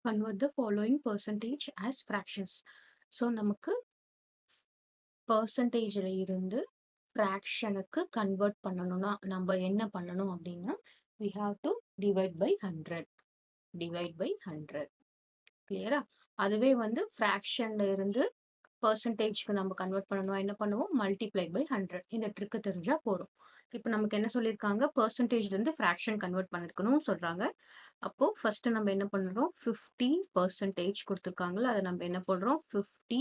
convert the following percentage as fractions. So நமக்கு percentageல இருந்து fractionக்கு convert பண்ணணும்னா நம்ம என்ன பண்ணணும் அப்படின்னா we have to divide by 100. divide by 100. கிளியரா? அதுவே வந்து fractionல இருந்து percentageக்கு நம்ம கன்வெர்ட் பண்ணணும் என்ன பண்ணுவோம் multiply by 100. இந்த ட்ரிக் தெரிஞ்சா போதும். இப்போ நமக்கு என்ன சொல்லியிருக்காங்க percentageல இருந்து fraction கன்வெர்ட் பண்ணிருக்கணும்னு சொல்றாங்க. அப்போ ஃபர்ஸ்ட் நம்ம என்ன பண்றோம் 50% கொடுத்துருக்காங்கல்ல அதை நம்ம என்ன பண்றோம் 50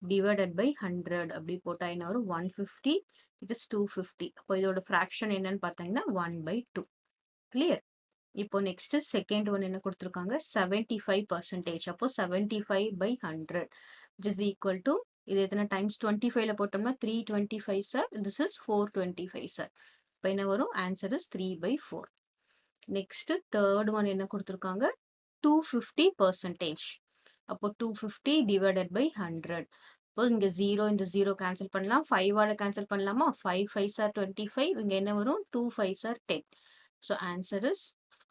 divided by 100 அப்படி போட்டா என்ன வரும் 150 it is 250. அப்போ இதோட fraction என்னன்னு பார்த்தீங்கன்னா 1/2. கிளியர்? இப்போ நெக்ஸ்ட் செகண்ட் ஒன் என்ன கொடுத்துருக்காங்க 75%. அப்போ 75/100 which is equal to இது எத்தனை டைம்ஸ் 25ல போட்டோம்னா 325 சார். this is 425 sir. இப்போ என்ன வரும் answer is 3/4. Next third one என்ன கொடுத்துருக்காங்க 250%. அப்போ 250 divided by 100. இப்போ இங்க 0 இந்த 0 கேன்சல் பண்ணலாம் 5ஆல கேன்சல் பண்ணலாமா 5 5s are 25. இங்க என்ன வரும் 2 5s are 10. so answer is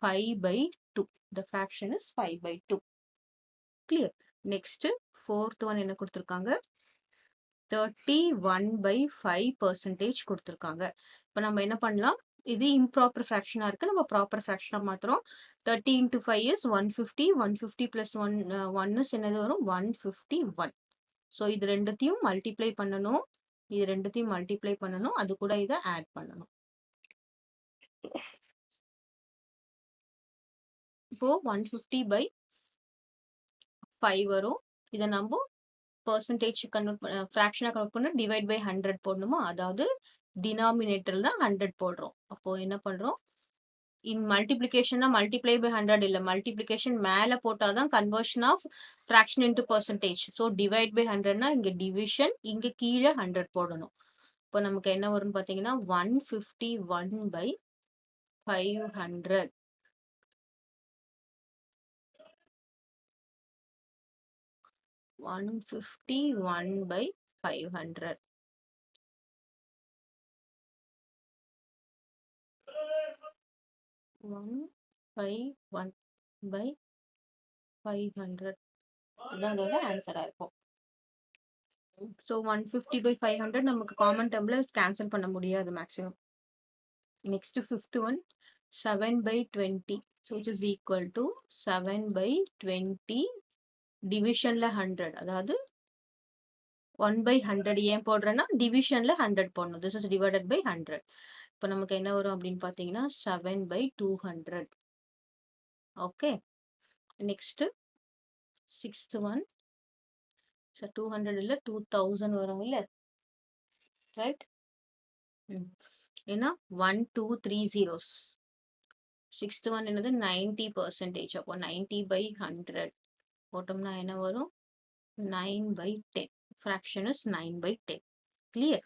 5/2. the fraction is 5/2. clear? next fourth one என்ன கொடுத்துருக்காங்க 31/5% கொடுத்துருக்காங்க. இப்போ நம்ம என்ன பண்ணலாம் இது இம்ப்ராப்பர் ஃப்ராக்ஷனா இருக்கு நம்ம proper ஃப்ராக்ஷனா மாத்துறோம் 30 into 5 is 150 150 plus 1 is என்னது வரும் 151. ஸோ இது ரெண்டுத்தையும் மல்டிப்ளை பண்ணணும் அது கூட இதை ஆட் பண்ணணும். இப்போ 150/5 வரும். இதை நம்ம percentage கன்வெர்ட் ஃப்ராக்ஷனா கன்வெர்ட் பண்ண டிவைட் பை 100 போடணுமா அதாவது டினாமினேட்டர்ல தான் 100 போடுறோம். அப்போ என்ன பண்றோம் இன் மல்டிப்ளிகேஷன்னா மல்டிப்ளை பை 100 இல்ல மல்டிப்ளிகேஷன் மேல போட்டாதான் conversion of fraction into percentage. So divide by 100னா இங்க டிவிஷன் இங்க கீழே 100 போடணும். இப்போ நமக்கு என்ன வரும்னு பாத்தீங்கன்னா 151/500 151/500. One 151/500 அதான் அதோட ஆன்சரா இருக்கும். ஸோ 150/500 நமக்கு காமன் டேர்ம்ல கேன்சல் பண்ண முடியாது maximum. Next fifth one 7/20. So it is equal to 7/20 டிவிஷன்ல 100 அதாவது 1/100 ஏன் போடுறேன்னா டிவிஷன்ல 100 போடணும். This is divided by 100. இப்போ நமக்கு என்ன வரும் அப்படின்னு பார்த்தீங்கன்னா 7/200. ஓகே நெக்ஸ்ட் சிக்ஸ்த் ஒன் 200 இல்ல 2000 வரும் இல்ல ரைட் ஏன்னா 1 2 3 zeros. சிக்ஸ்த் ஒன் என்னது 90%. அப்போ 90/100 போட்டோம்னா என்ன வரும் 9/10. fraction is 9/10. clear?